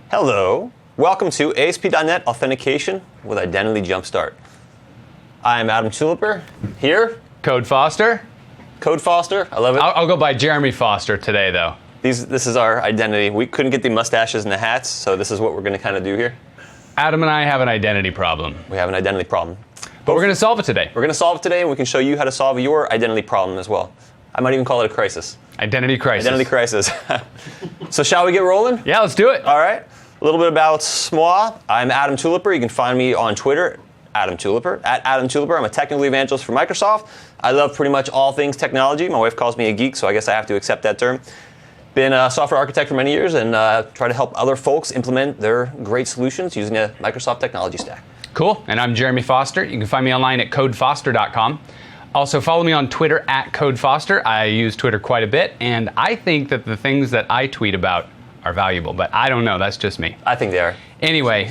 Hello, welcome to ASP.NET Authentication with Identity Jumpstart. I'm Adam Tuliper, here. Code Foster. Code Foster, I love it. I'll go by Jeremy Foster today, though. This is our identity. We couldn't get the mustaches and the hats, so this is what we're going to kind of do here. Adam and I have an identity problem. We have an identity problem. But we're going to solve it today. We're going to solve it today, and we can show you how to solve your identity problem as well. I might even call it a crisis. Identity crisis. Identity crisis. So shall we get rolling? Yeah, let's do it. All right. A little bit about moi. I'm Adam Tuliper. You can find me on Twitter, Adam Tuliper, at Adam Tuliper. I'm a technical evangelist for Microsoft. I love pretty much all things technology. My wife calls me a geek, so I guess I have to accept that term. Been a software architect for many years and try to help other folks implement their great solutions using a Microsoft technology stack. Cool. And I'm Jeremy Foster. You can find me online at codefoster.com. Also, follow me on Twitter at codefoster. I use Twitter quite a bit, and I think that the things that I tweet about are valuable, but I don't know. That's just me. I think they are. Anyway,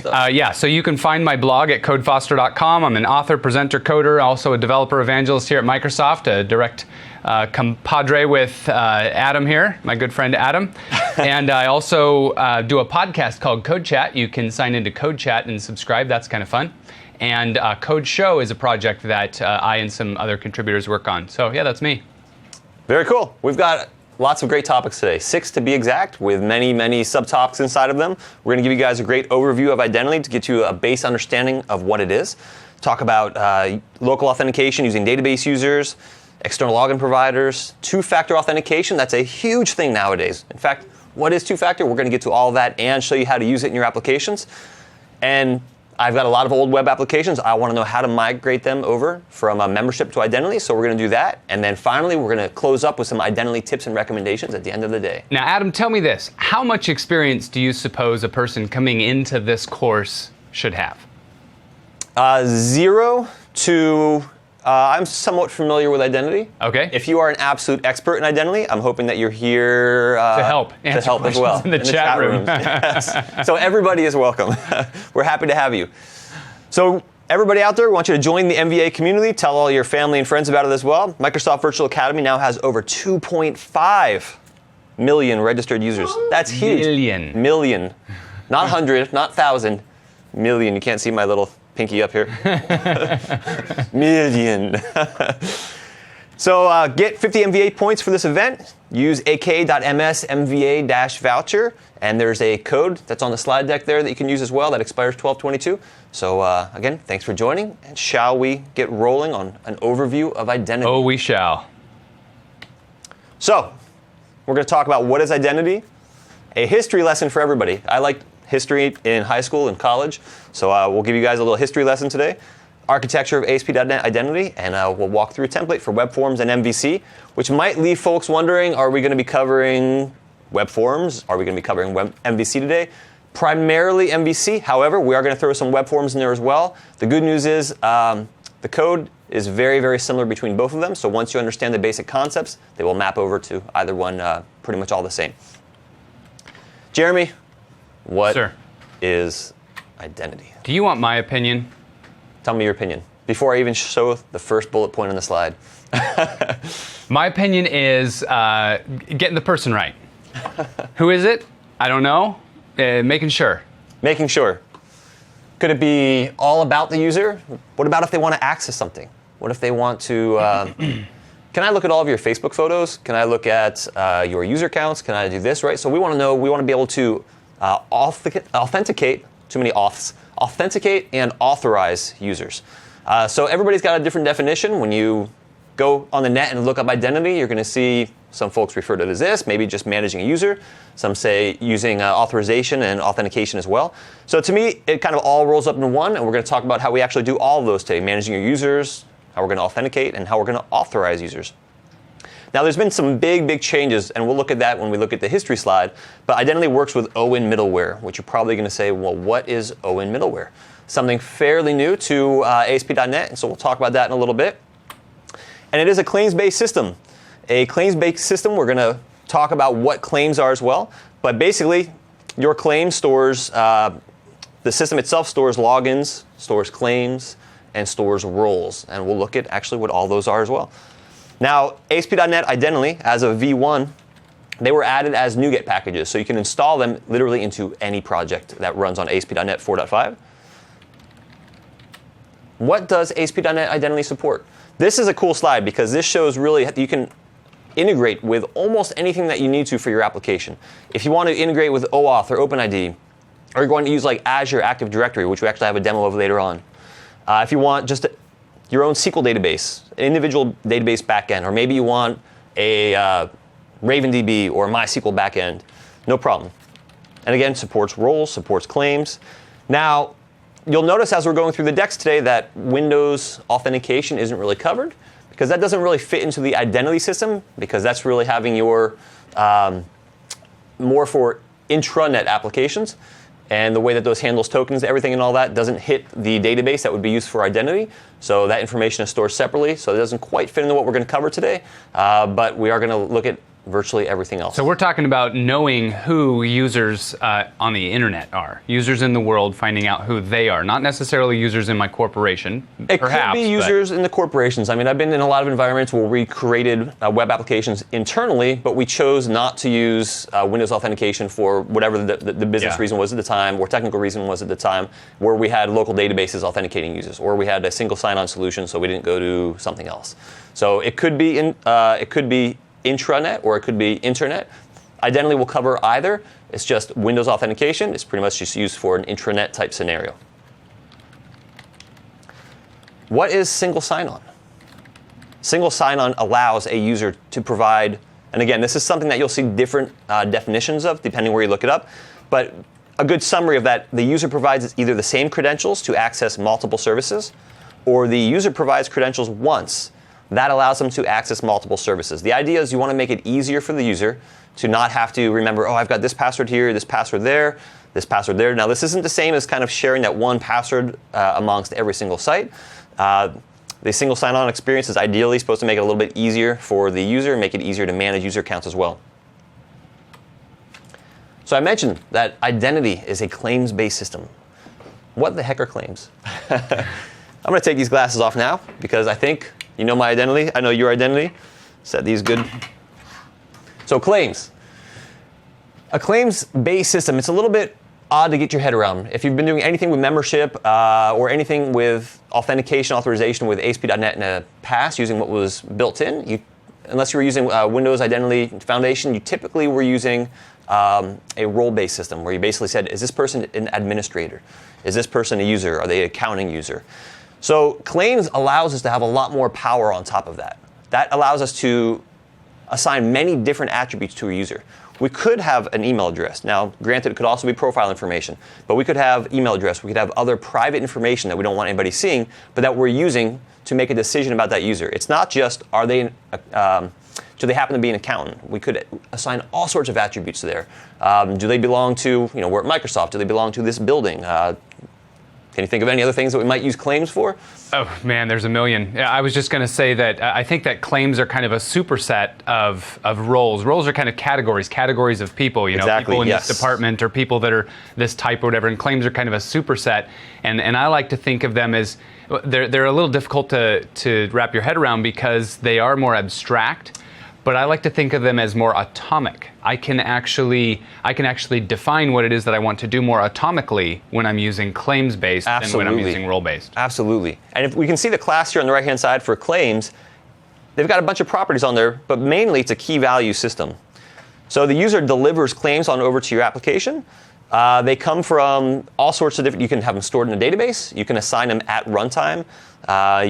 so you can find my blog at codefoster.com. I'm an author, presenter, coder, also a developer evangelist here at Microsoft, a direct compadre with Adam here, my good friend Adam. And I also do a podcast called Code Chat. You can sign into Code Chat and subscribe. That's kind of fun. And Code Show is a project that I and some other contributors work on. So yeah, that's me. Very cool. We've got lots of great topics today, 6 to be exact, with many, many subtopics inside of them. We're going to give you guys a great overview of identity to get you a base understanding of what it is. Talk about local authentication using database users, external login providers, two-factor authentication. That's a huge thing nowadays. In fact, what is two-factor? We're going to get to all of that and show you how to use it in your applications. And I've got a lot of old web applications. I want to know how to migrate them over from a membership to identity, so we're going to do that. And then finally, we're going to close up with some identity tips and recommendations at the end of the day. Now, Adam, tell me this. How much experience do you suppose a person coming into this course should have? 0 to... I'm somewhat familiar with identity. Okay. If you are an absolute expert in identity, I'm hoping that you're here to help as well in the chat room. Yes. So everybody is welcome. We're happy to have you. So everybody out there, we want you to join the MVA community. Tell all your family and friends about it as well. Microsoft Virtual Academy now has over 2.5 million registered users. That's huge. Million. Not 100, not 1,000. Million. You can't see my little pinky up here. Million. So get 50 MVA points for this event. Use ak.ms MVA-voucher. And there's a code that's on the slide deck there that you can use as well that expires 12/22. So again, thanks for joining. And shall we get rolling on an overview of identity? Oh, we shall. So we're going to talk about what is identity. A history lesson for everybody. I liked history in high school and college, so we'll give you guys a little history lesson today. Architecture of ASP.NET Identity, and we'll walk through a template for web forms and MVC, which might leave folks wondering, are we going to be covering web forms? Are we going to be covering web MVC today? Primarily MVC, however, we are going to throw some web forms in there as well. The good news is the code is very, very similar between both of them, so once you understand the basic concepts, they will map over to either one pretty much all the same. Jeremy, what is identity? Do you want my opinion? Tell me your opinion before I even show the first bullet point on the slide. My opinion is getting the person right. Who is it? I don't know. Making sure. Making sure. Could it be all about the user? What about if they want to access something? What if they want to... can I look at all of your Facebook photos? Can I look at your user counts? Can I do this, right? So we want to know, we want to be able to authenticate, too many auths, authenticate and authorize users. So everybody's got a different definition. When you go on the net and look up identity, you're going to see some folks refer to it as this, maybe just managing a user. Some say using authorization and authentication as well. So to me, it kind of all rolls up into one, and we're going to talk about how we actually do all of those today, managing your users, how we're going to authenticate, and how we're going to authorize users. Now, there's been some big, big changes, and we'll look at that when we look at the history slide, but identity works with OIN middleware, which you're probably going to say, well, what is OIN middleware? Something fairly new to ASP.NET, and so we'll talk about that in a little bit. And it is a claims-based system. A claims-based system, we're going to talk about what claims are as well, but basically, your claim stores the system itself stores logins, stores claims, and stores roles. And we'll look at actually what all those are as well. Now, ASP.NET Identity, as of V1, they were added as NuGet packages. So you can install them literally into any project that runs on ASP.NET 4.5. What does ASP.NET Identity support? This is a cool slide because this shows really you can integrate with almost anything that you need to for your application. If you want to integrate with OAuth or OpenID, or you're going to use like Azure Active Directory, which we actually have a demo of later on. If you want just your own SQL database, an individual database backend, or maybe you want a RavenDB or MySQL backend, no problem. And again, supports roles, supports claims. Now, you'll notice as we're going through the decks today that Windows authentication isn't really covered because that doesn't really fit into the identity system because that's really having your more for intranet applications. And the way that those handles tokens, everything and all that doesn't hit the database that would be used for identity. So that information is stored separately. So it doesn't quite fit into what we're going to cover today. But we are going to look at virtually everything else. So we're talking about knowing who users on the internet are. Users in the world, finding out who they are. Not necessarily users in my corporation, It perhaps, could be users in the corporations. I mean, I've been in a lot of environments where we created web applications internally, but we chose not to use Windows authentication for whatever the business reason was at the time, or technical reason was at the time, where we had local databases authenticating users, or we had a single sign-on solution, so we didn't go to something else. So it could be intranet or it could be internet. Identity will cover either. It's just Windows authentication. It's pretty much just used for an intranet type scenario. What is single sign-on? Single sign-on allows a user to provide, and again, this is something that you'll see different definitions of depending where you look it up, but a good summary of that, the user provides either the same credentials to access multiple services, or the user provides credentials once. That allows them to access multiple services. The idea is you want to make it easier for the user to not have to remember, oh, I've got this password here, this password there, this password there. Now, this isn't the same as kind of sharing that one password amongst every single site. The single sign-on experience is ideally supposed to make it a little bit easier for the user, make it easier to manage user accounts as well. So I mentioned that identity is a claims-based system. What the heck are claims? I'm going to take these glasses off now because I think you know my identity. I know your identity. Set these good. So claims. A claims-based system, it's a little bit odd to get your head around. If you've been doing anything with membership or anything with authentication, authorization with ASP.NET in the past using what was built in, unless you were using Windows Identity Foundation, you typically were using a role-based system where you basically said, is this person an administrator? Is this person a user? Are they an accounting user? So claims allows us to have a lot more power on top of that. That allows us to assign many different attributes to a user. We could have an email address. Now, granted, it could also be profile information, but we could have email address. We could have other private information that we don't want anybody seeing, but that we're using to make a decision about that user. It's not just, do they happen to be an accountant? We could assign all sorts of attributes there. Do they belong to, we're at Microsoft, do they belong to this building? Can you think of any other things that we might use claims for? Oh, man, there's a million. Yeah, I was just going to say that I think that claims are kind of a superset of roles. Roles are kind of categories of people. Exactly, people in yes. this department or people that are this type or whatever. And claims are kind of a superset. And I like to think of them as they're a little difficult to wrap your head around because they are more abstract. But I like to think of them as more atomic. I can actually define what it is that I want to do more atomically when I'm using claims-based than when I'm using role-based. Absolutely. And if we can see the class here on the right-hand side for claims, they've got a bunch of properties on there, but mainly it's a key value system. So the user delivers claims on over to your application. They come from all sorts of different, you can have them stored in a database. You can assign them at runtime.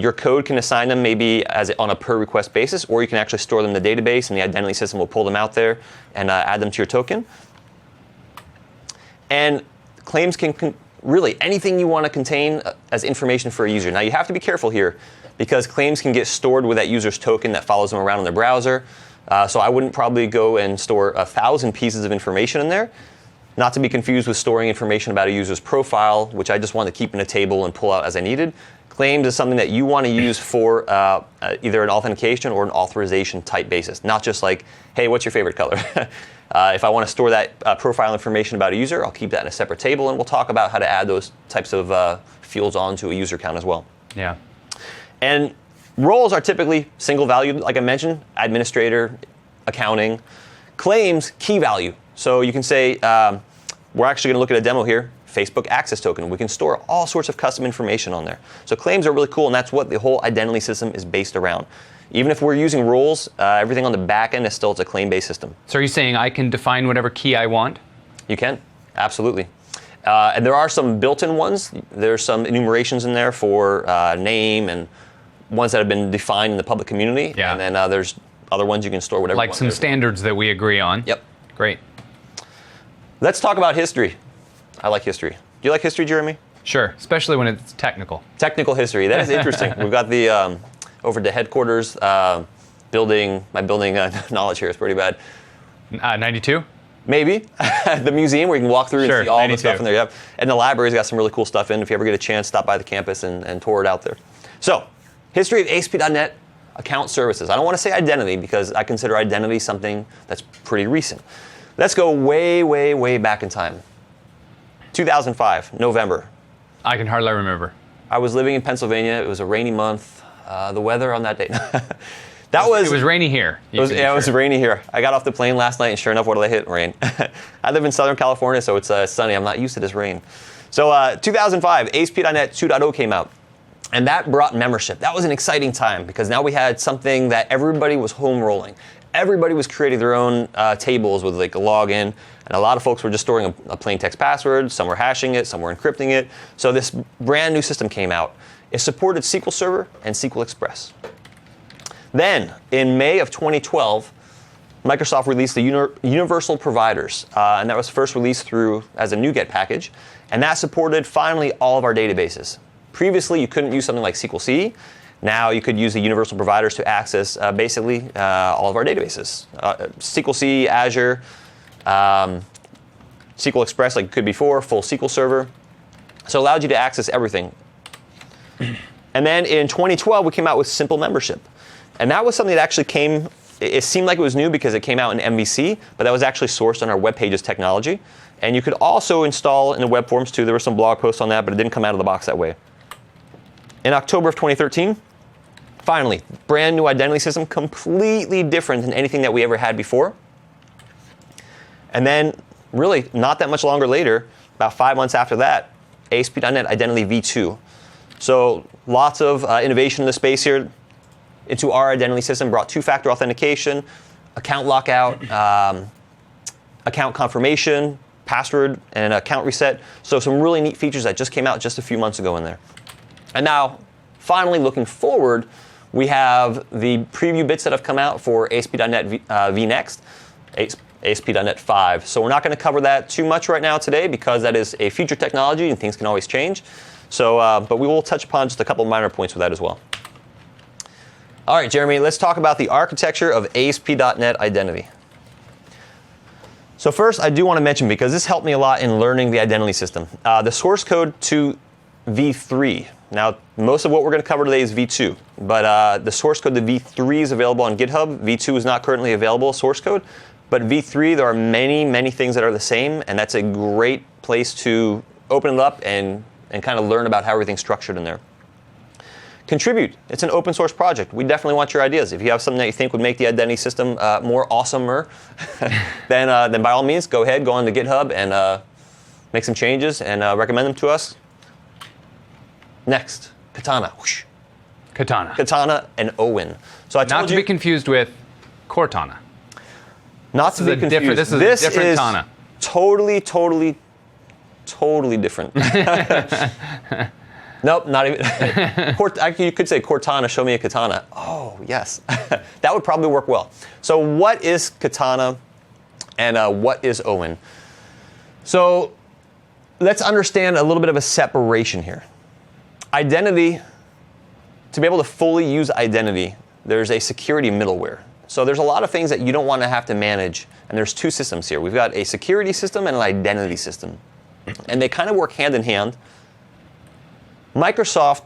Your code can assign them maybe on a per request basis, or you can actually store them in the database and the identity system will pull them out there and add them to your token. And claims can really anything you want to contain as information for a user. Now you have to be careful here because claims can get stored with that user's token that follows them around in their browser. So I wouldn't probably go and store 1,000 pieces of information in there. Not to be confused with storing information about a user's profile, which I just want to keep in a table and pull out as I needed. Claims is something that you want to use for either an authentication or an authorization type basis, not just like, hey, what's your favorite color? If I want to store that profile information about a user, I'll keep that in a separate table, and we'll talk about how to add those types of fields onto a user account as well. Yeah. And roles are typically single valued, like I mentioned, administrator, accounting. Claims, key value. So you can say, we're actually going to look at a demo here, Facebook access token. We can store all sorts of custom information on there. So claims are really cool, and that's what the whole identity system is based around. Even if we're using roles, everything on the back end is still it's a claim-based system. So are you saying I can define whatever key I want? You can, absolutely. And there are some built-in ones. There's some enumerations in there for name and ones that have been defined in the public community. Yeah. And then there's other ones you can store whatever you Like want some there. standards that we agree on. Yep. Great. Let's talk about history. I like history. Do you like history, Jeremy? Sure, especially when it's technical. Technical history. That is interesting. We've got the over to headquarters building. My building knowledge here is pretty bad. 92? Maybe. The museum where you can walk through Sure, and see all 92. the stuff in there. Yep. And the library's got some really cool stuff in. If you ever get a chance, stop by the campus and tour it out there. So, history of ASP.NET account services. I don't want to say identity because I consider identity something that's pretty recent. Let's go way, way, way back in time. 2005, November. I can hardly remember. I was living in Pennsylvania. It was a rainy month. The weather on that day. It was rainy here. It was rainy here. I got off the plane last night, and sure enough, what did I hit? Rain. I live in Southern California, so it's sunny. I'm not used to this rain. So 2005, ASP.NET 2.0 came out, and that brought membership. That was an exciting time because now we had something that everybody was home rolling. Everybody was creating their own tables with like a login, and a lot of folks were just storing a plain text password. Some were hashing it, some were encrypting it. So this brand new system came out. It supported SQL Server and SQL Express. Then, in May of 2012, Microsoft released the Universal Providers, and that was first released as a NuGet package, and that supported finally all of our databases. Previously, you couldn't use something like SQL C. Now you could use the Universal Providers to access basically all of our databases. SQL C, Azure, SQL Express like it could before, full SQL Server. So it allowed you to access everything. And then in 2012, we came out with Simple Membership. And that was something that actually came, it seemed like it was new because it came out in MVC, but that was actually sourced on our web pages technology. And you could also install in the web forms too. There were some blog posts on that, but it didn't come out of the box that way. In October of 2013, finally, brand new identity system, completely different than anything that we ever had before. And then, really, not that much longer later, about 5 months after that, ASP.NET Identity v2. So lots of innovation in the space here. Into our identity system, brought two-factor authentication, account lockout, account confirmation, password, and account reset. So some really neat features that just came out just a few months ago in there. And now, finally, looking forward, we have the preview bits that have come out for ASP.NET vNext, ASP.NET 5. So we're not going to cover that too much right now today because that is a future technology and things can always change. So, but we will touch upon just a couple minor points with that as well. All right, Jeremy, let's talk about the architecture of ASP.NET Identity. So first, I do want to mention, because this helped me a lot in learning the identity system, the source code to v3. Now, most of what we're going to cover today is v2, but the source code to v3 is available on GitHub. v2 is not currently available source code, but v3, there are many, many things that are the same, and that's a great place to open it up and kind of learn about how everything's structured in there. Contribute. It's an open source project. We definitely want your ideas. If you have something that you think would make the identity system more awesomer, then by all means, go ahead, go on to GitHub and make some changes and recommend them to us. Next, Katana. Whoosh. Katana. Katana and Owen. So I told Not to be confused with Cortana. Not to be confused. This is a different Tana. Totally different. Nope, not even. You could say Cortana, show me a katana. Oh, yes. That would probably work well. So what is Katana and what is Owen? So let's understand a little bit of a separation here. Identity, to be able to fully use identity, there's a security middleware. So there's a lot of things that you don't want to have to manage, and there's two systems here. We've got a security system and an identity system, and they kind of work hand in hand. Microsoft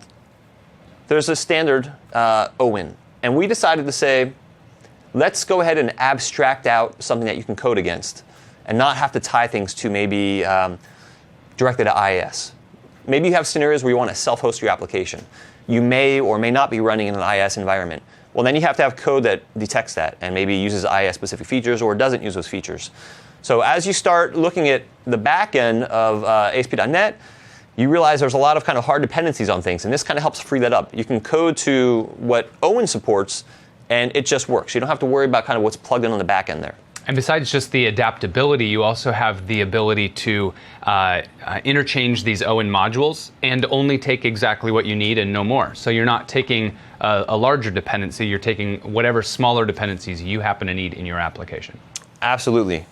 there's a standard OWIN. And we decided to say, let's go ahead and abstract out something that you can code against and not have to tie things to maybe directly to IIS. Maybe you have scenarios where you want to self-host your application. You may or may not be running in an IIS environment. Well, then you have to have code that detects that and maybe uses IIS-specific features or doesn't use those features. So as you start looking at the back end of ASP.NET, you realize there's a lot of kind of hard dependencies on things, and this kind of helps free that up. You can code to what OWIN supports, and it just works. You don't have to worry about kind of what's plugged in on the back end there. And besides just the adaptability, you also have the ability to interchange these OWIN modules and only take exactly what you need and no more. So you're not taking a larger dependency, you're taking whatever smaller dependencies you happen to need in your application. Absolutely.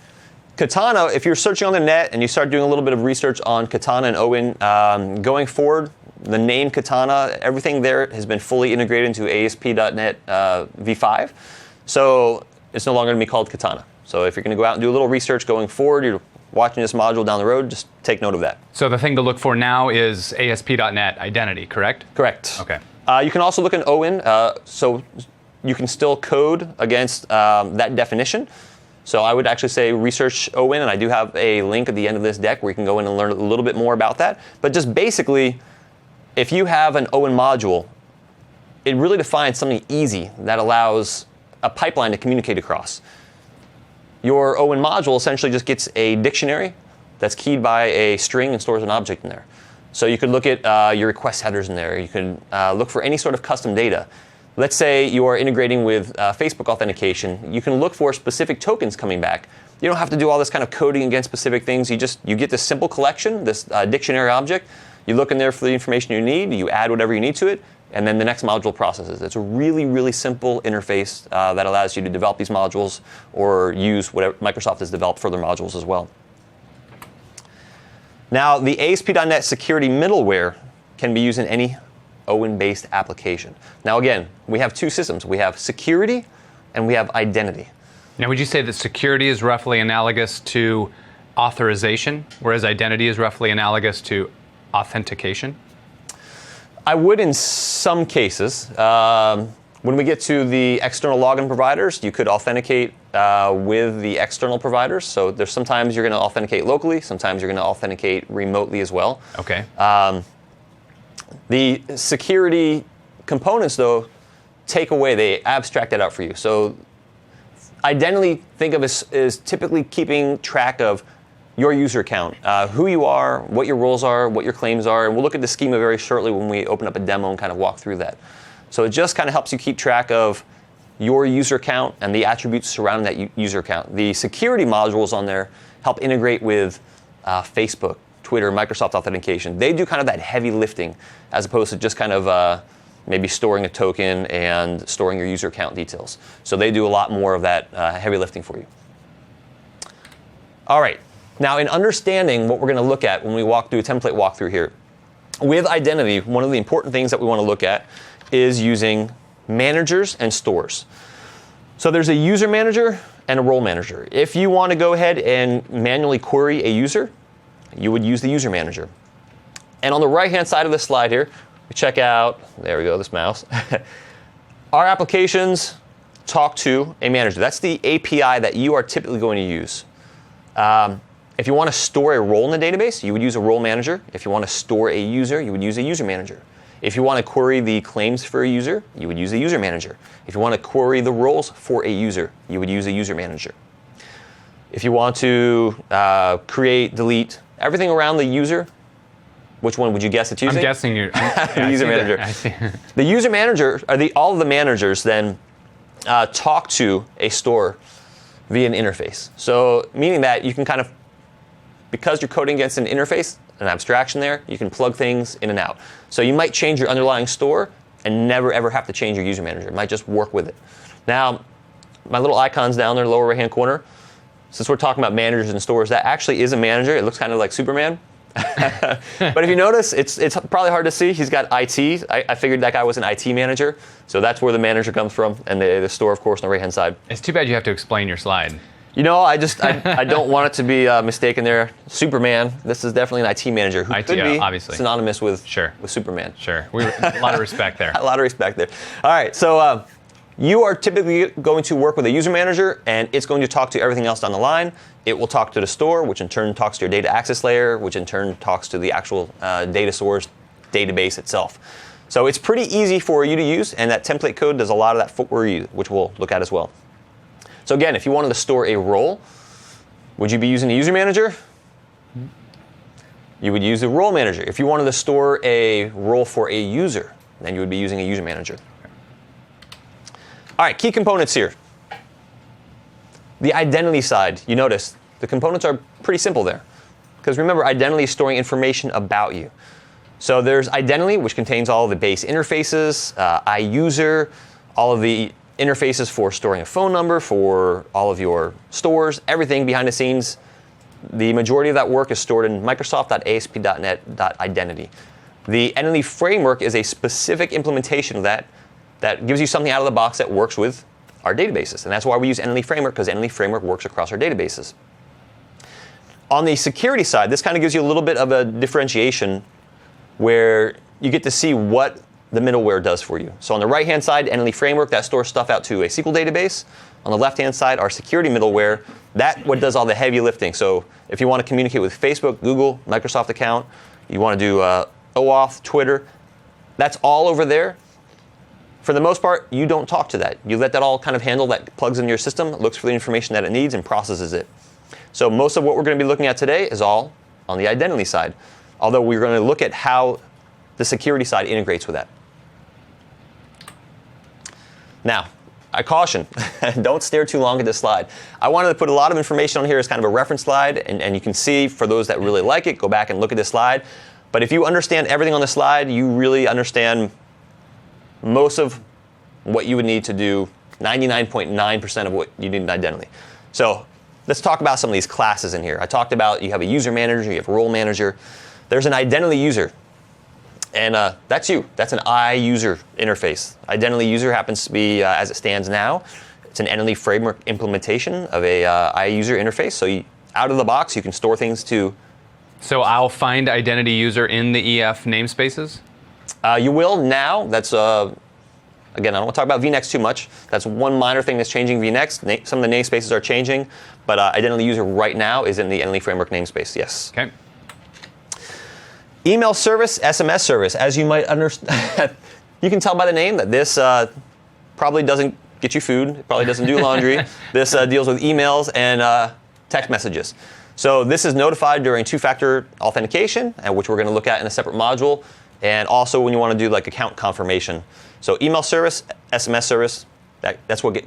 Katana, if you're searching on the net and you start doing a little bit of research on Katana and OWIN, going forward, the name Katana, everything there has been fully integrated into ASP.NET v5. So it's no longer going to be called Katana. So if you're going to go out and do a little research going forward, you're watching this module down the road, just take note of that. So the thing to look for now is ASP.NET identity, correct? Correct. Okay. You can also look in OWIN, so you can still code against that definition. So I would actually say research OWIN, and I do have a link at the end of this deck where you can go in and learn a little bit more about that. But just basically, if you have an OWIN module, it really defines something easy that allows a pipeline to communicate across. Your OWIN module essentially just gets a dictionary that's keyed by a string and stores an object in there. So you could look at your request headers in there. You can look for any sort of custom data. Let's say you are integrating with Facebook authentication. You can look for specific tokens coming back. You don't have to do all this kind of coding against specific things. You get this simple collection, this dictionary object. You look in there for the information you need. You add whatever you need to it, and then the next module processes. It's a really, really simple interface that allows you to develop these modules or use whatever Microsoft has developed for their modules as well. Now, the ASP.NET security middleware can be used in any OWIN-based application. Now, again, we have two systems. We have security and we have identity. Now, would you say that security is roughly analogous to authorization, whereas identity is roughly analogous to authentication? I would in some cases. When we get to the external login providers, you could authenticate with the external providers. So there's sometimes you're going to authenticate locally, sometimes you're going to authenticate remotely as well. Okay. The security components, though, they abstract that out for you. So identity, think of as typically keeping track of your user account, who you are, what your roles are, what your claims are, and we'll look at the schema very shortly when we open up a demo and kind of walk through that. So it just kind of helps you keep track of your user account and the attributes surrounding that user account. The security modules on there help integrate with Facebook, Twitter, Microsoft Authentication. They do kind of that heavy lifting as opposed to just kind of maybe storing a token and storing your user account details. So they do a lot more of that heavy lifting for you. All right. Now, in understanding what we're going to look at when we walk through a template walkthrough here, with identity, one of the important things that we want to look at is using managers and stores. So there's a user manager and a role manager. If you want to go ahead and manually query a user, you would use the user manager. And on the right-hand side of this slide here, we check out, there we go, this mouse. Our applications talk to a manager. That's the API that you are typically going to use. If you want to store a role in the database, you would use a role manager. If you want to store a user, you would use a user manager. If you want to query the claims for a user, you would use a user manager. If you want to query the roles for a user, you would use a user manager. If you want to create, delete everything around the user, which one would you guess it's using? I'm guessing you're the user manager. I see. The user manager, all of the managers then talk to a store via an interface. So meaning that you can kind of, because you're coding against an interface, an abstraction there, you can plug things in and out. So you might change your underlying store and never ever have to change your user manager. It might just work with it. Now, my little icon's down there, lower right-hand corner. Since we're talking about managers and stores, that actually is a manager. It looks kind of like Superman. But if you notice, it's probably hard to see. He's got IT. I figured that guy was an IT manager. So that's where the manager comes from. And the store, of course, on the right-hand side. It's too bad you have to explain your slide. You know, I don't want it to be mistaken there. Superman, this is definitely an IT manager who could be obviously synonymous with Superman. Sure, a lot of respect there. A lot of respect there. All right, so you are typically going to work with a user manager, and it's going to talk to everything else down the line. It will talk to the store, which in turn talks to your data access layer, which in turn talks to the actual data source database itself. So it's pretty easy for you to use, and that template code does a lot of that footwork, which we'll look at as well. So again, if you wanted to store a role, would you be using a user manager? You would use a role manager. If you wanted to store a role for a user, then you would be using a user manager. All right, key components here. The identity side, you notice the components are pretty simple there. Because remember, identity is storing information about you. So there's identity, which contains all of the base interfaces, iUser, all of the interfaces for storing a phone number, for all of your stores, everything behind the scenes. The majority of that work is stored in Microsoft.asp.NET.identity. The entity framework is a specific implementation of that gives you something out of the box that works with our databases. And that's why we use entity framework, because entity framework works across our databases. On the security side, this kind of gives you a little bit of a differentiation where you get to see what the middleware does for you. So on the right-hand side, entity framework, that stores stuff out to a SQL database. On the left-hand side, our security middleware, that what does all the heavy lifting. So if you want to communicate with Facebook, Google, Microsoft account, you want to do OAuth, Twitter, that's all over there. For the most part, you don't talk to that. You let that all kind of handle, that plugs into your system, looks for the information that it needs, and processes it. So most of what we're going to be looking at today is all on the identity side, although we're going to look at how the security side integrates with that. Now, I caution, don't stare too long at this slide. I wanted to put a lot of information on here as kind of a reference slide, and you can see, for those that really like it, go back and look at this slide. But if you understand everything on the slide, you really understand most of what you would need to do, 99.9% of what you need in identity. So let's talk about some of these classes in here. I talked about you have a user manager, you have a role manager. There's an identity user. And that's you. That's an iUser interface. Identity user happens to be, as it stands now, it's an entity framework implementation of a iUser interface. So out of the box, you can store things to. So I'll find identity user in the EF namespaces? You will now. That's, again, I don't want to talk about vNext too much. That's one minor thing that's changing vNext. Some of the namespaces are changing, but identity user right now is in the entity framework namespace, yes. Okay. Email service, SMS service. As you might understand, you can tell by the name that this probably doesn't get you food. It probably doesn't do laundry. This deals with emails and text messages. So this is notified during two-factor authentication, which we're going to look at in a separate module, and also when you want to do like account confirmation. So email service, SMS service, that's what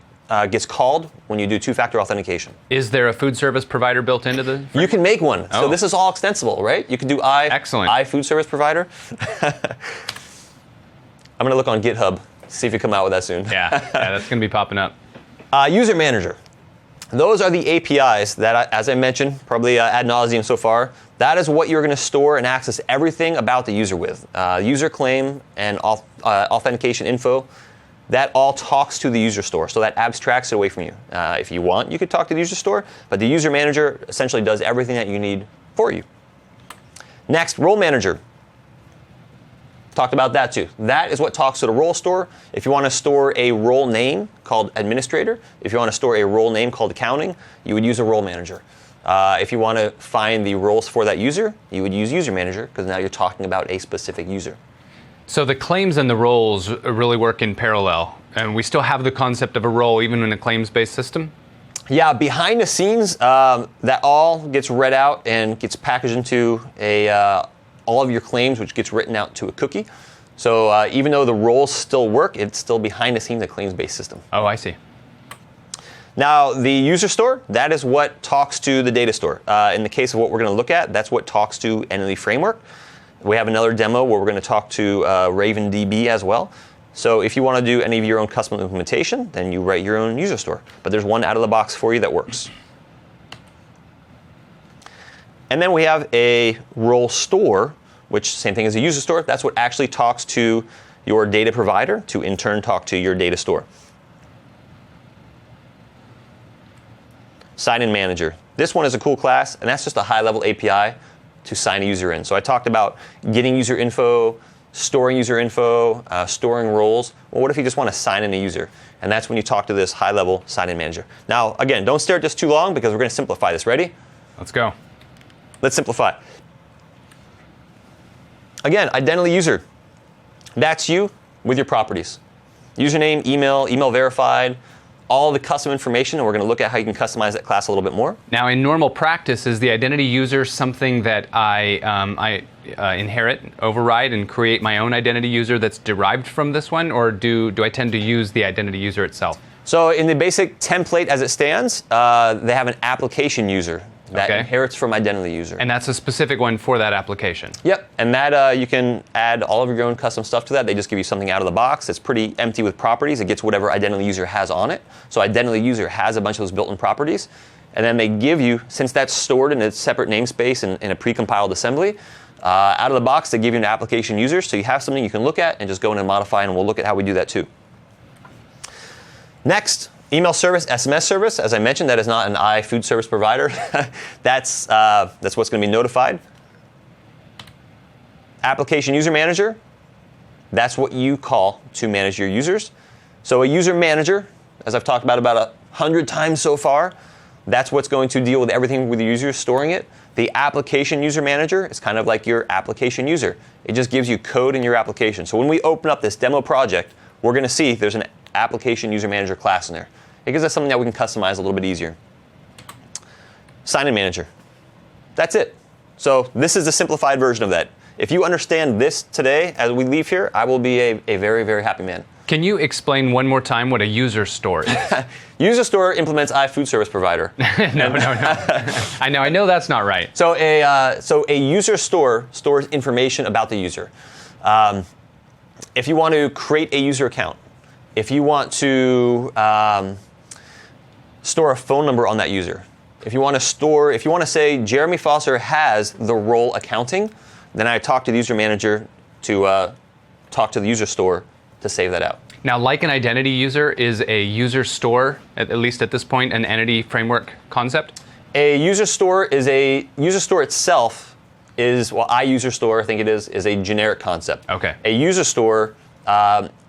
gets called when you do two-factor authentication. Is there a food service provider built into the framework? You can make one. Oh. So this is all extensible, right? You can do Excellent. food service provider. I'm going to look on GitHub, see if you come out with that soon. Yeah, that's going to be popping up. User manager. Those are the APIs that, as I mentioned, probably ad nauseum so far. That is what you're going to store and access everything about the user with. User claim and authentication info. That all talks to the user store, so that abstracts it away from you. If you want, you could talk to the user store, but the user manager essentially does everything that you need for you. Next, role manager. Talked about that too. That is what talks to the role store. If you want to store a role name called administrator, if you want to store a role name called accounting, you would use a role manager. If you want to find the roles for that user, you would use user manager, because now you're talking about a specific user. So the claims and the roles really work in parallel, and we still have the concept of a role even in a claims-based system? Yeah, behind the scenes, that all gets read out and gets packaged into all of your claims, which gets written out to a cookie. So even though the roles still work, it's still behind the scenes a claims-based system. Oh, I see. Now, the user store, that is what talks to the data store. In the case of what we're going to look at, that's what talks to entity framework. We have another demo where we're going to talk to RavenDB as well. So if you want to do any of your own custom implementation, then you write your own user store. But there's one out of the box for you that works. And then we have a role store, which same thing as a user store. That's what actually talks to your data provider to in turn talk to your data store. Sign-in manager. This one is a cool class, and that's just a high-level API to sign a user in. So I talked about getting user info, storing user info, storing roles. Well, what if you just want to sign in a user? And that's when you talk to this high-level sign-in manager. Now, again, don't stare at this too long because we're going to simplify this. Ready? Let's go. Let's simplify. Again, identity user. That's you with your properties. Username, email verified, all the custom information, and we're going to look at how you can customize that class a little bit more. Now, in normal practice, is the identity user something that I inherit, override, and create my own identity user that's derived from this one, or do I tend to use the identity user itself? So in the basic template as it stands, they have an application user that inherits from identity user. And that's a specific one for that application? Yep, and that you can add all of your own custom stuff to that. They just give you something out of the box. It's pretty empty with properties. It gets whatever identity user has on it. So identity user has a bunch of those built-in properties. And then they give you, since that's stored in a separate namespace in a pre-compiled assembly, out of the box, they give you an application user. So you have something you can look at and just go in and modify, and we'll look at how we do that too. Next, email service, SMS service. As I mentioned, that is not an food service provider. That's what's going to be notified. Application user manager. That's what you call to manage your users. So a user manager, as I've talked about 100 times so far, that's what's going to deal with everything with the user, storing it. The application user manager is kind of like your application user. It just gives you code in your application. So when we open up this demo project, we're going to see there's an application user manager class in there. It gives us something that we can customize a little bit easier. Sign-in manager. That's it. So this is the simplified version of that. If you understand this today as we leave here, I will be a very, very happy man. Can you explain one more time what a user store is? User store implements food service provider. No. I know that's not right. So a user store stores information about the user. If you want to create a user account, if you want to store a phone number on that user, if you want to say Jeremy Foster has the role accounting, then I talk to the user manager to talk to the user store to save that out. Now, like an identity user, is a user store, at least at this point, an entity framework concept? A user store itself is, well, iUser store, I think it is a generic concept. Okay. A user store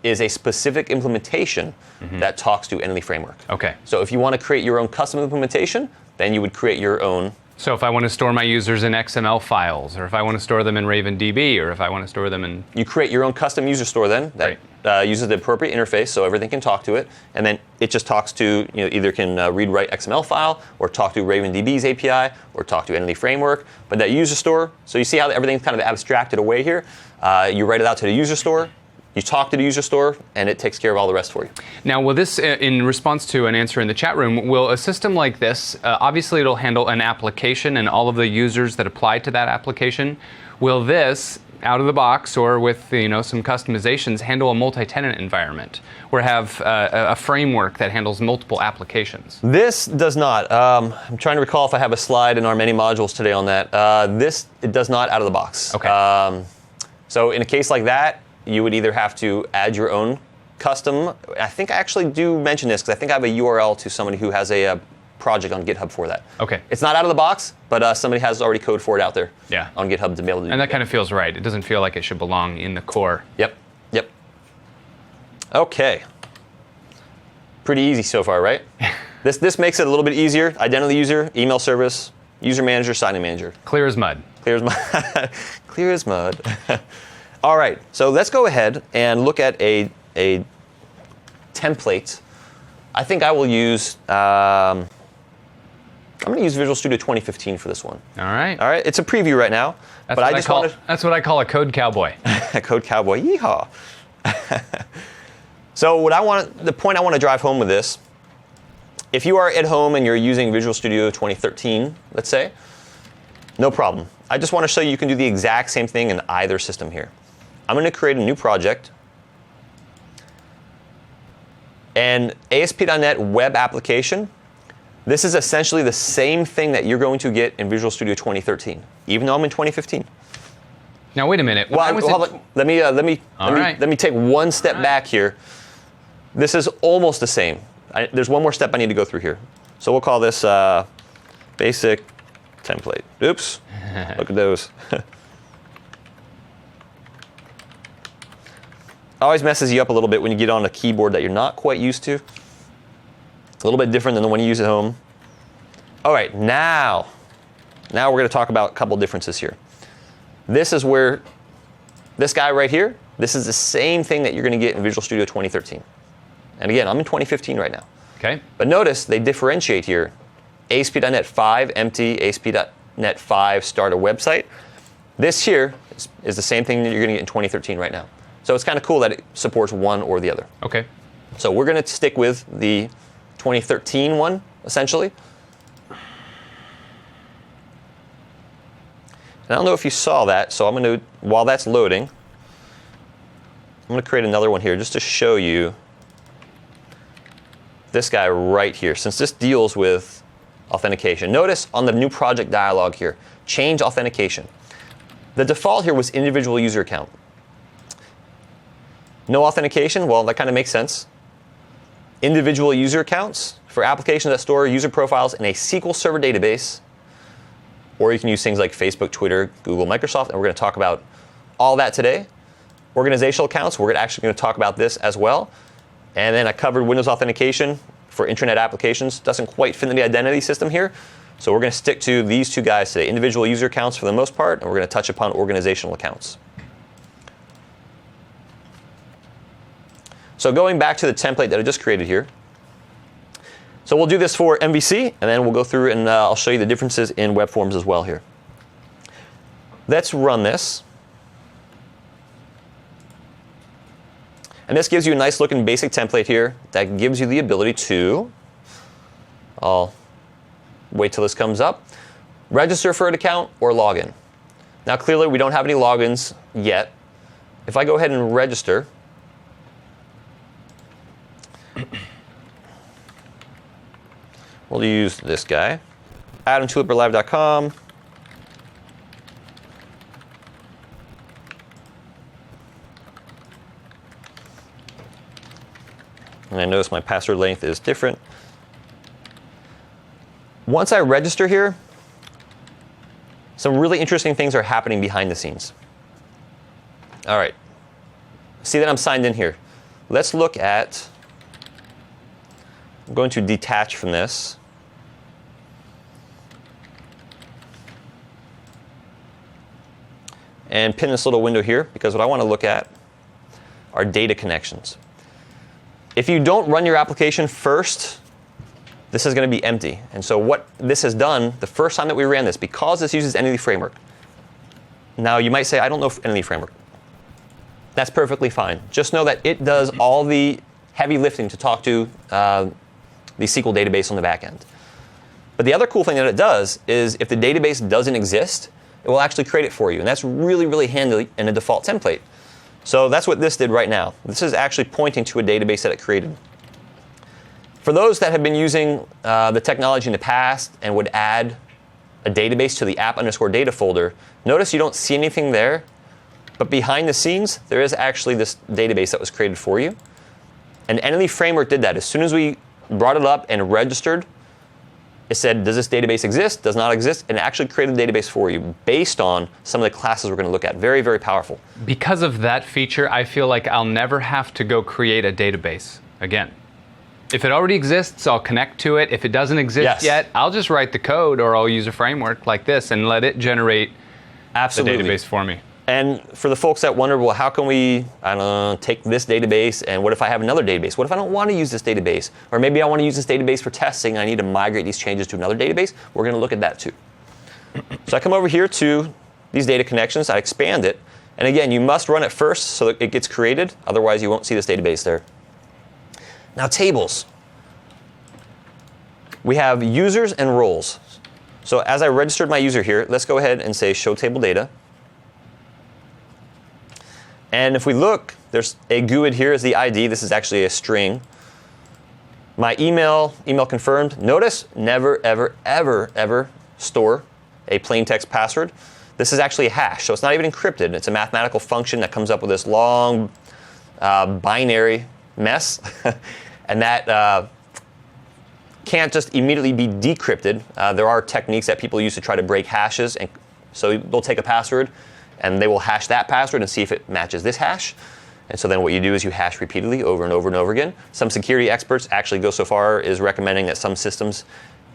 is a specific implementation that talks to entity framework. Okay. So if you want to create your own custom implementation, then you would create your own. So if I want to store my users in XML files, or if I want to store them in RavenDB, or if I want to store them in... You create your own custom user store then that uses the appropriate interface so everything can talk to it, and then it just talks to, either can read-write XML file, or talk to RavenDB's API, or talk to entity framework. But that user store, so you see how everything's kind of abstracted away here. You write it out to the user store, you talk to the user store, and it takes care of all the rest for you. Now, will this, in response to an answer in the chat room, will a system like this, obviously it'll handle an application and all of the users that apply to that application. Will this, out of the box or with some customizations, handle a multi-tenant environment or have a framework that handles multiple applications? This does not. I'm trying to recall if I have a slide in our many modules today on that. It does not out of the box. Okay. So in a case like that, you would either have to add your own custom. I think I actually do mention this because I think I have a URL to somebody who has a project on GitHub for that. Okay. It's not out of the box, but somebody has already code for it out there on GitHub to be able to do And that kind of feels right. It doesn't feel like it should belong in the core. Yep. Okay. Pretty easy so far, right? This makes it a little bit easier. Identity user, email service, user manager, sign-in manager. Clear as mud. Clear as mud. Clear as mud. All right, so let's go ahead and look at a template. I think I will use, I'm going to use Visual Studio 2015 for this one. All right. It's a preview right now. That's what I call a code cowboy. A code cowboy, yeehaw. So the point I want to drive home with this, if you are at home and you're using Visual Studio 2013, let's say, no problem. I just want to show you can do the exact same thing in either system here. I'm going to create a new project. And ASP.NET web application, this is essentially the same thing that you're going to get in Visual Studio 2013, even though I'm in 2015. Now wait a minute. Let me take one step back here. This is almost the same. There's one more step I need to go through here. So we'll call this basic template. Oops, look at those. Always messes you up a little bit when you get on a keyboard that you're not quite used to. A little bit different than the one you use at home. All right, now we're going to talk about a couple differences here. This is where this guy right here, this is the same thing that you're going to get in Visual Studio 2013. And again, I'm in 2015 right now. Okay. But notice they differentiate here. ASP.NET 5 empty, ASP.NET 5 start a website. This here is the same thing that you're going to get in 2013 right now. So it's kind of cool that it supports one or the other. Okay. So we're going to stick with the 2013 one, essentially. And I don't know if you saw that, so I'm going to, while that's loading, I'm going to create another one here just to show you this guy right here, since this deals with authentication. Notice on the new project dialog here, change authentication. The default here was individual user account. No authentication, well, that kind of makes sense. Individual user accounts for applications that store user profiles in a SQL Server database, or you can use things like Facebook, Twitter, Google, Microsoft, and we're going to talk about all that today. Organizational accounts, we're actually going to talk about this as well. And then I covered Windows authentication for intranet applications. Doesn't quite fit in the identity system here. So we're going to stick to these two guys today, individual user accounts for the most part, and we're going to touch upon organizational accounts. So going back to the template that I just created here. So we'll do this for MVC, and then we'll go through and I'll show you the differences in web forms as well here. Let's run this. And this gives you a nice looking basic template here that gives you the ability to, I'll wait till this comes up, register for an account or login. Now clearly we don't have any logins yet. If I go ahead and register, we'll use this guy, adamtuliperlive.com. And I notice my password length is different. Once I register here, some really interesting things are happening behind the scenes. All right, see that I'm signed in here. Let's look at, I'm going to detach from this. And pin this little window here, because what I want to look at are data connections. If you don't run your application first, this is going to be empty. And so what this has done, the first time that we ran this, because this uses Entity Framework. Now you might say, I don't know Entity Framework. That's perfectly fine. Just know that it does all the heavy lifting to talk to the SQL database on the back end. But the other cool thing that it does is if the database doesn't exist, it will actually create it for you. And that's really, really handy in a default template. So that's what this did right now. This is actually pointing to a database that it created. For those that have been using the technology in the past and would add a database to the app_data folder, notice you don't see anything there, but behind the scenes, there is actually this database that was created for you. And Entity Framework did that. As soon as we brought it up and registered, it said, does this database exist? Does not exist? And it actually created a database for you based on some of the classes we're going to look at. Very, very powerful. Because of that feature, I feel like I'll never have to go create a database again. If it already exists, I'll connect to it. If it doesn't exist yet, I'll just write the code or I'll use a framework like this and let it generate the database for me. And for the folks that wonder, well, how can we, I don't know, take this database and what if I have another database? What if I don't want to use this database? Or maybe I want to use this database for testing and I need to migrate these changes to another database? We're going to look at that too. So I come over here to these data connections, I expand it, and again, you must run it first so that it gets created, otherwise you won't see this database there. Now tables. We have users and roles. So as I registered my user here, let's go ahead and say show table data. And if we look, there's a GUID here as the ID. This is actually a string. My email confirmed. Notice, never, ever, ever, ever store a plain text password. This is actually a hash, so it's not even encrypted. It's a mathematical function that comes up with this long binary mess. And that can't just immediately be decrypted. There are techniques that people use to try to break hashes, and so they'll take a password and they will hash that password and see if it matches this hash. And so then what you do is you hash repeatedly over and over and over again. Some security experts actually go so far as recommending that some systems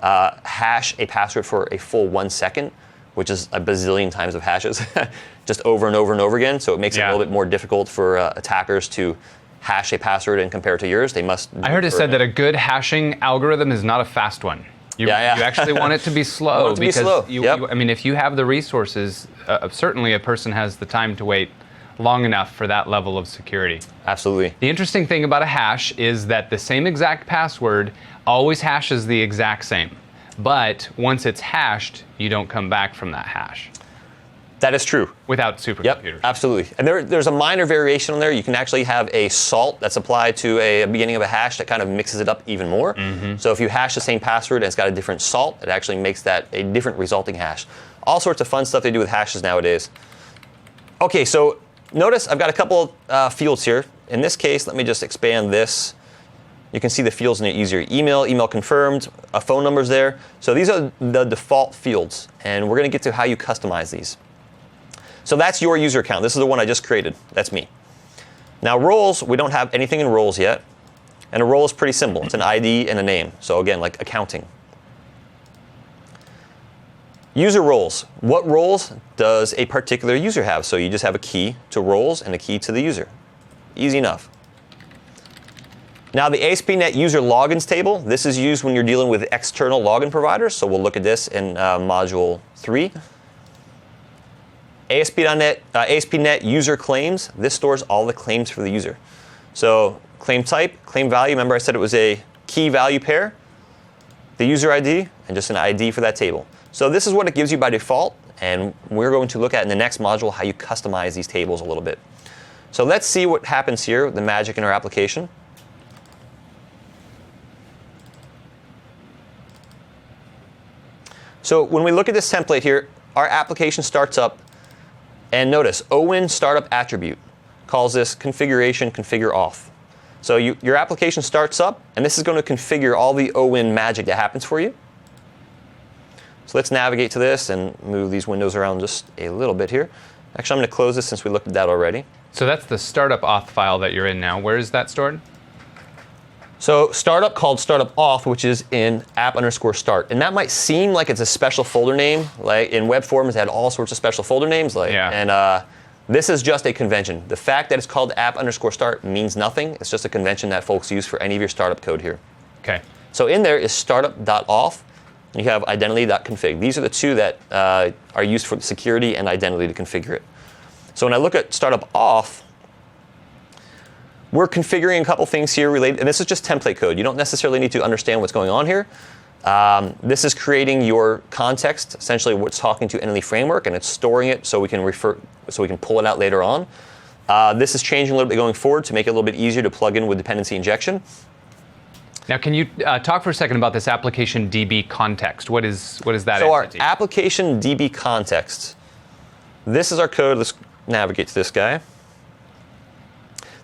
hash a password for a full 1 second, which is a bazillion times of hashes, just over and over and over again. So it makes it a little bit more difficult for attackers to hash a password and compare it to yours. They must. I heard it said that a good hashing algorithm is not a fast one. You actually want it to be slow I mean, if you have the resources, certainly a person has the time to wait long enough for that level of security. Absolutely. The interesting thing about a hash is that the same exact password always hashes the exact same. But once it's hashed, you don't come back from that hash. That is true. Without supercomputers. Yep, absolutely. And there's a minor variation on there. You can actually have a salt that's applied to a beginning of a hash that kind of mixes it up even more. Mm-hmm. So if you hash the same password and it's got a different salt, it actually makes that a different resulting hash. All sorts of fun stuff they do with hashes nowadays. Okay, so notice I've got a couple fields here. In this case, let me just expand this. You can see the fields in it easier. Email confirmed, a phone number's there. So these are the default fields, and we're going to get to how you customize these. So that's your user account. This is the one I just created. That's me. Now roles, we don't have anything in roles yet. And a role is pretty simple. It's an ID and a name. So again, like accounting. User roles. What roles does a particular user have? So you just have a key to roles and a key to the user. Easy enough. Now the ASP.NET user logins table, this is used when you're dealing with external login providers. So we'll look at this in module 3. ASP.NET user claims, this stores all the claims for the user. So claim type, claim value, remember I said it was a key value pair, the user ID, and just an ID for that table. So this is what it gives you by default, and we're going to look at in the next module how you customize these tables a little bit. So let's see what happens here with the magic in our application. So when we look at this template here, our application starts up. And notice, OWIN startup attribute calls this configuration configure auth. So your application starts up, and this is going to configure all the OWIN magic that happens for you. So let's navigate to this and move these windows around just a little bit here. Actually, I'm going to close this since we looked at that already. So that's the startup auth file that you're in now. Where is that stored? So startup called startup auth, which is in app_start. And that might seem like it's a special folder name. Like in web forms, it had all sorts of special folder names. And this is just a convention. The fact that it's called app_start means nothing. It's just a convention that folks use for any of your startup code here. Okay. So in there is startup.auth, and you have identity.config. These are the two that are used for security and identity to configure it. So when I look at startup auth, we're configuring a couple things here related, and this is just template code. You don't necessarily need to understand what's going on here. This is creating your context, essentially what's talking to Entity Framework, and it's storing it so we can pull it out later on. This is changing a little bit going forward to make it a little bit easier to plug in with dependency injection. Now, can you talk for a second about this application DB context? What is that? So entity? Our application DB context. This is our code. Let's navigate to this guy.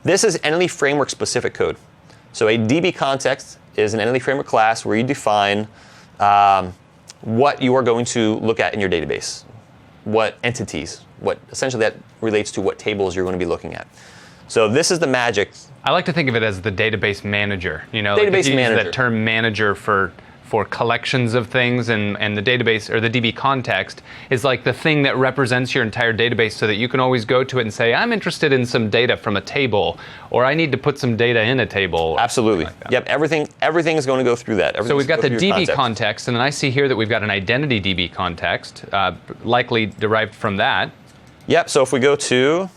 This is Entity Framework specific code. So a DB context is an Entity Framework class where you define what you are going to look at in your database, what entities, what essentially that relates to what tables you're going to be looking at. So this is the magic. I like to think of it as the database manager. You know, database like manager. Use that term manager for collections of things, and the database or the DB context is like the thing that represents your entire database, so that you can always go to it and say, I'm interested in some data from a table, or I need to put some data in a table. Absolutely. Like yep. Everything is going to go through that. So we've got the DB context, and then I see here that we've got an identity DB context, likely derived from that. Yep. So if we go to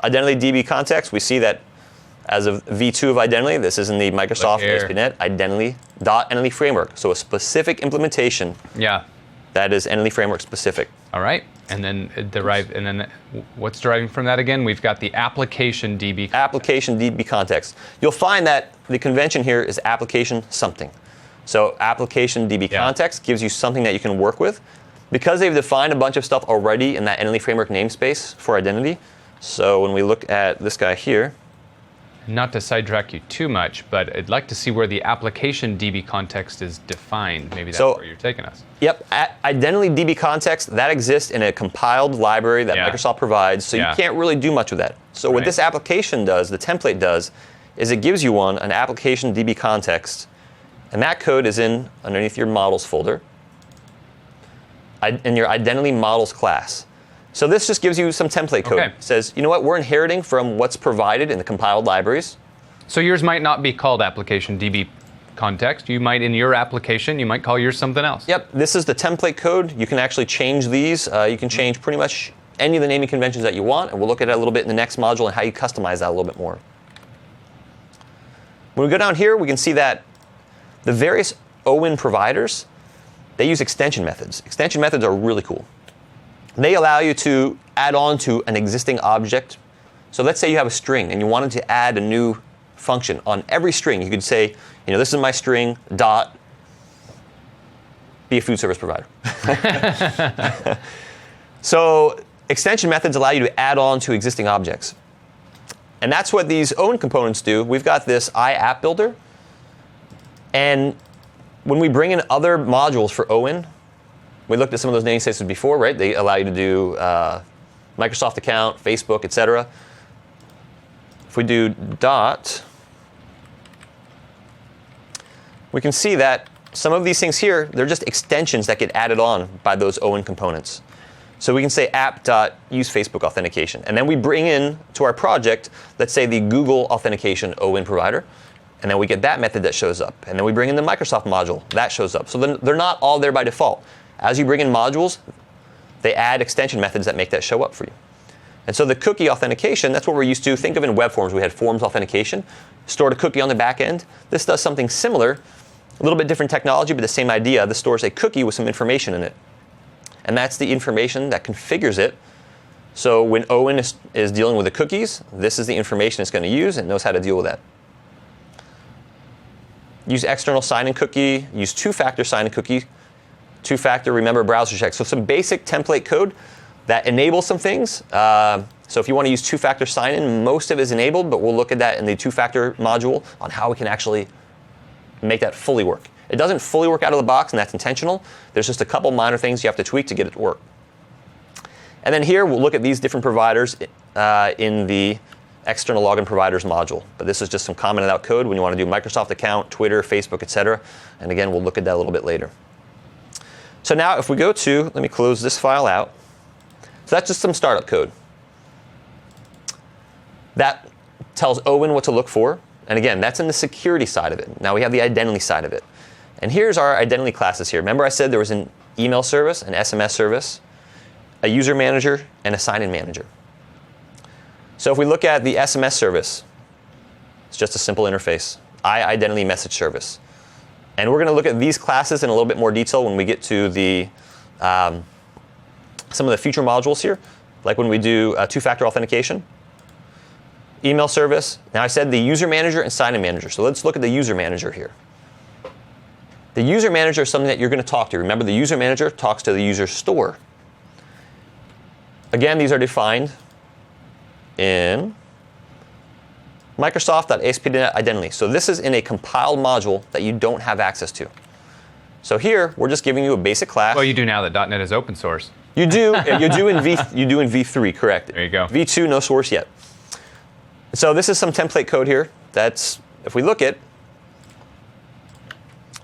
identity DB context, we see that as of V2 of identity, this is in the Microsoft ASP.NET Entity Framework. So a specific implementation. Yeah. That is Entity Framework specific. All right. And then what's deriving from that again? We've got the application DB. Application DB context. You'll find that the convention here is application something. So application DB context gives you something that you can work with. Because they've defined a bunch of stuff already in that Entity Framework namespace for identity. So when we look at this guy here, Not to sidetrack you too much, but I'd like to see where the application DB context is defined. Maybe that's where you're taking us. Yep, identity DB context, that exists in a compiled library that Microsoft provides, so you can't really do much with that. So what this application does, the template does, is it gives you an application DB context, and that code is underneath your models folder, in your identity models class. So this just gives you some template code. It says, you know what, we're inheriting from what's provided in the compiled libraries. So yours might not be called application DB context. You might, in your application, you might call yours something else. Yep, this is the template code. You can actually change these. You can change pretty much any of the naming conventions that you want, and we'll look at it a little bit in the next module and how you customize that a little bit more. When we go down here, we can see that the various OWIN providers, they use extension methods. Extension methods are really cool. They allow you to add on to an existing object. So let's say you have a string and you wanted to add a new function on every string. You could say, this is my string, dot, be a food service provider. So extension methods allow you to add on to existing objects. And that's what these OWIN components do. We've got this iApp builder. And when we bring in other modules for OWIN, we looked at some of those namespaces before, right? They allow you to do Microsoft account, Facebook, etc. If we do dot, we can see that some of these things here, they're just extensions that get added on by those OWIN components. So we can say app.use Facebook authentication. And then we bring in to our project, let's say the Google authentication OWIN provider. And then we get that method that shows up. And then we bring in the Microsoft module, that shows up. So then they're not all there by default. As you bring in modules, they add extension methods that make that show up for you. And so the cookie authentication, that's what we're used to. Think of in web forms, we had forms authentication, stored a cookie on the back end. This does something similar, a little bit different technology, but the same idea. This stores a cookie with some information in it. And that's the information that configures it. So when OWIN is dealing with the cookies, this is the information it's going to use and knows how to deal with that. Use external sign-in cookie, use two-factor sign-in cookie, two-factor, remember browser check. So some basic template code that enables some things. So if you want to use two-factor sign-in, most of it is enabled, but we'll look at that in the two-factor module on how we can actually make that fully work. It doesn't fully work out of the box, and that's intentional. There's just a couple minor things you have to tweak to get it to work. And then here, we'll look at these different providers in the external login providers module. But this is just some commented out code when you want to do Microsoft account, Twitter, Facebook, etc. And again, we'll look at that a little bit later. So now if we go to, let me close this file out. So that's just some startup code. That tells OWIN what to look for. And again, that's in the security side of it. Now we have the identity side of it. And here's our identity classes here. Remember I said there was an email service, an SMS service, a user manager, and a sign-in manager. So if we look at the SMS service, it's just a simple interface, identity message service. And we're going to look at these classes in a little bit more detail when we get to the some of the future modules here, like when we do two-factor authentication. Email service. Now I said the user manager and sign-in manager. So let's look at the user manager here. The user manager is something that you're going to talk to. Remember, the user manager talks to the user store. Again, these are defined in Microsoft.ASP.NET Identity. So this is in a compiled module that you don't have access to. So here, we're just giving you a basic class. Well, you do now that .NET is open source. You do in V3, correct. There you go. V2, no source yet. So this is some template code here. That's, if we look at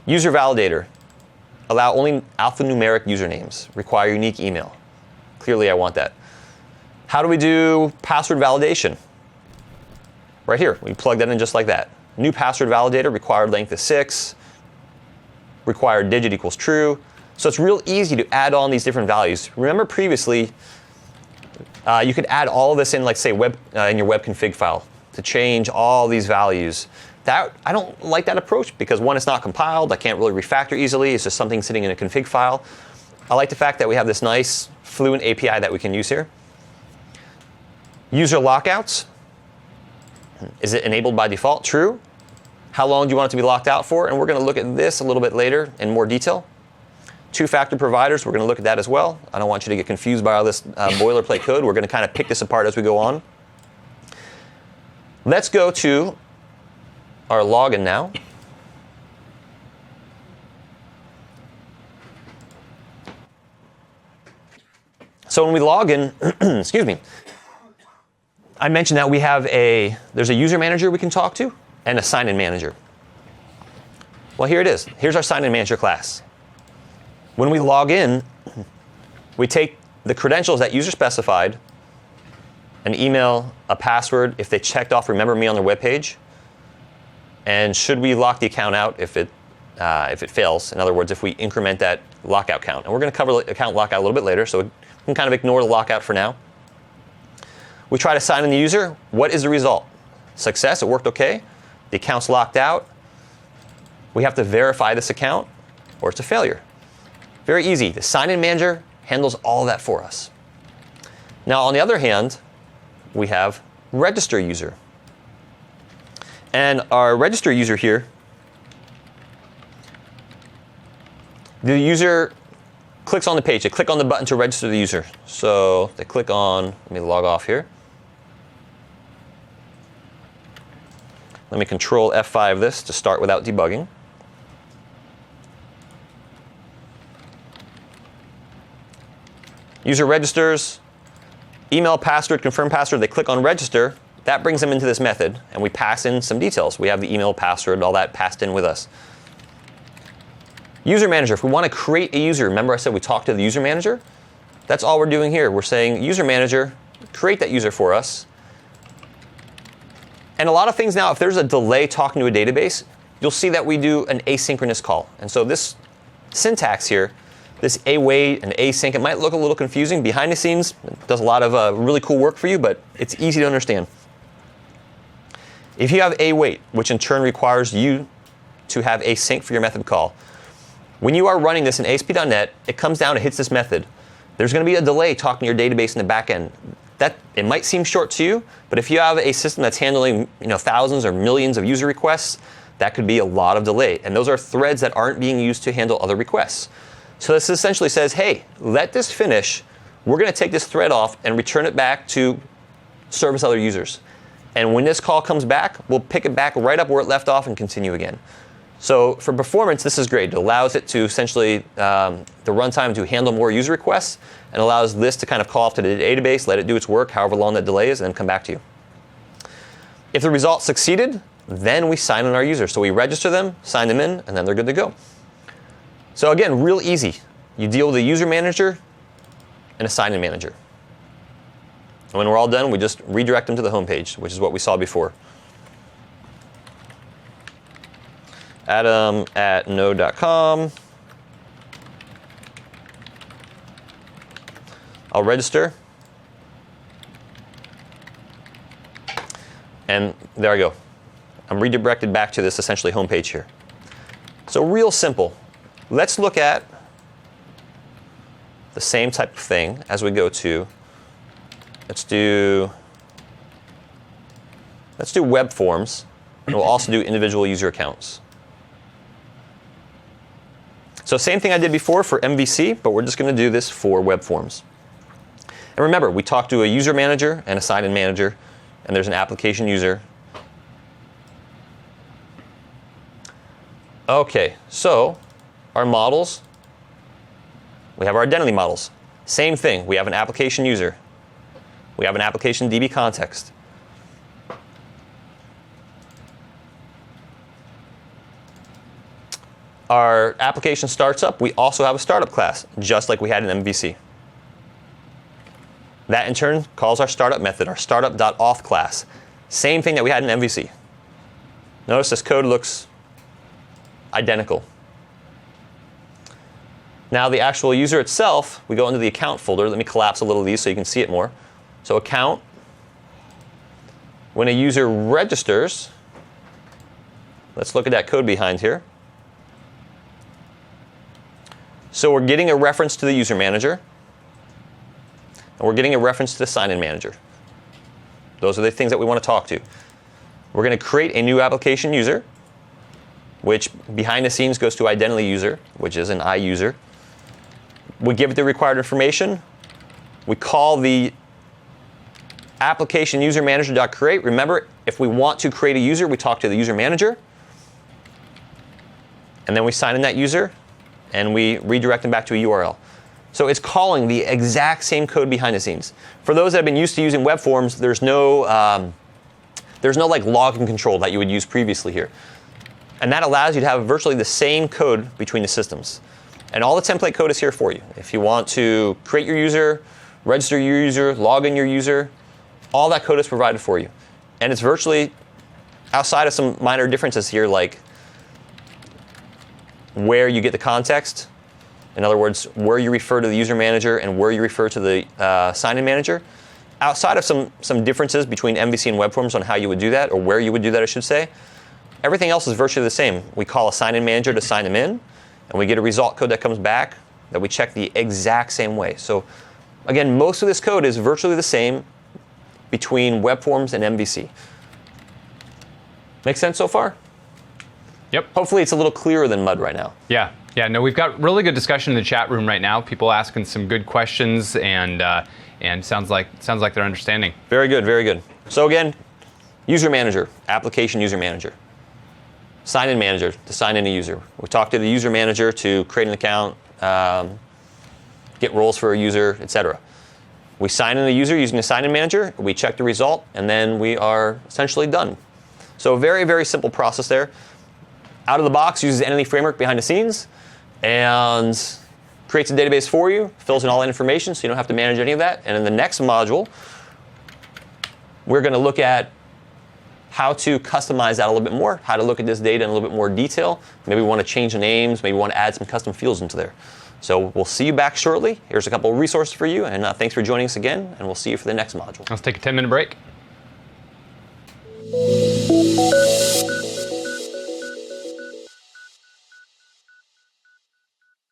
user validator, allow only alphanumeric usernames, require unique email. Clearly, I want that. How do we do password validation? Right here, we plug that in just like that. New password validator, required length is 6, required digit equals true. So it's real easy to add on these different values. Remember previously, you could add all of this in, like say, in your web config file to change all these values. I don't like that approach because one, it's not compiled. I can't really refactor easily. It's just something sitting in a config file. I like the fact that we have this nice Fluent API that we can use here. User lockouts. Is it enabled by default? True. How long do you want it to be locked out for? And we're going to look at this a little bit later in more detail. Two-factor providers, we're going to look at that as well. I don't want you to get confused by all this boilerplate code. We're going to kind of pick this apart as we go on. Let's go to our login now. So when we log in, excuse me, I mentioned that there's a user manager we can talk to and a sign-in manager. Well, here it is. Here's our sign-in manager class. When we log in, we take the credentials that user specified, an email, a password, if they checked off Remember Me on their web page, and should we lock the account out if it fails. In other words, if we increment that lockout count. And we're going to cover the account lockout a little bit later, so we can kind of ignore the lockout for now. We try to sign in the user. What is the result? Success, it worked okay. The account's locked out. We have to verify this account, or it's a failure. Very easy. The sign-in manager handles all that for us. Now, on the other hand, we have register user. And our register user here, the user clicks on the page. They click on the button to register the user. So they click on, let me log off here. Let me Control F5 this to start without debugging. User registers, email, password, confirm password. They click on register. That brings them into this method, and we pass in some details. We have the email, password, all that passed in with us. User manager, if we want to create a user, remember I said we talked to the user manager? That's all we're doing here. We're saying, user manager, create that user for us. And a lot of things now, if there's a delay talking to a database, you'll see that we do an asynchronous call. And so this syntax here, this await and async, it might look a little confusing. Behind the scenes, it does a lot of really cool work for you, but it's easy to understand. If you have await, which in turn requires you to have async for your method call, when you are running this in ASP.NET, it comes down and hits this method. There's going to be a delay talking to your database in the back end. It might seem short to you, but if you have a system that's handling thousands or millions of user requests, that could be a lot of delay. And those are threads that aren't being used to handle other requests. So this essentially says, hey, let this finish. We're going to take this thread off and return it back to service other users. And when this call comes back, we'll pick it back right up where it left off and continue again. So for performance, this is great. It allows it to essentially, the runtime to handle more user requests, and allows this to kind of call off to the database, let it do its work, however long that delay is, and then come back to you. If the result succeeded, then we sign in our users. So we register them, sign them in, and then they're good to go. So again, real easy. You deal with a user manager and a sign-in manager. And when we're all done, we just redirect them to the home page, which is what we saw before. Adam@node.com. I'll register. And there I go. I'm redirected back to this essentially home page here. So real simple. Let's look at the same type of thing as we go to, let's do web forms, and we'll also do individual user accounts. So same thing I did before for MVC, but we're just going to do this for web forms. And remember, we talked to a user manager and a sign-in manager, and there's an application user. Okay, so our models, we have our identity models. Same thing, we have an application user. We have an application DB context. Our application starts up, we also have a startup class, just like we had in MVC. That in turn calls our startup method, our startup.auth class. Same thing that we had in MVC. Notice this code looks identical. Now the actual user itself, we go into the account folder. Let me collapse a little of these so you can see it more. So account, when a user registers, let's look at that code behind here. So we're getting a reference to the user manager, and we're getting a reference to the sign-in manager. Those are the things that we want to talk to. We're going to create a new application user, which behind the scenes goes to identity user, which is an iUser. We give it the required information. We call the application user manager.create. Remember, if we want to create a user, we talk to the user manager. And then we sign in that user, and we redirect them back to a URL. So it's calling the exact same code behind the scenes. For those that have been used to using web forms, there's no like login control that you would use previously here. And that allows you to have virtually the same code between the systems. And all the template code is here for you. If you want to create your user, register your user, log in your user, all that code is provided for you. And it's virtually, outside of some minor differences here, like where you get the context, in other words, where you refer to the user manager and where you refer to the sign-in manager, outside of some differences between MVC and web forms on how you would do that, or where you would do that, I should say, everything else is virtually the same. We call a sign-in manager to sign them in, and we get a result code that comes back that we check the exact same way. So again, most of this code is virtually the same between web forms and MVC. Make sense so far? Yep. Hopefully it's a little clearer than mud right now. Yeah. Yeah, no, we've got really good discussion in the chat room right now. People asking some good questions, and sounds like they're understanding. Very good, very good. So again, user manager, application user manager. Sign-in manager to sign in a user. We talk to the user manager to create an account, get roles for a user, etc. We sign in the user using the sign-in manager, we check the result, and then we are essentially done. So very, very simple process there. Out of the box, uses Entity Framework behind the scenes, and creates a database for you, fills in all that information so you don't have to manage any of that. And in the next module, we're going to look at how to customize that a little bit more, how to look at this data in a little bit more detail. Maybe we want to change the names, maybe we want to add some custom fields into there. So we'll see you back shortly. Here's a couple of resources for you, and thanks for joining us again, and we'll see you for the next module. Let's take a 10-minute break.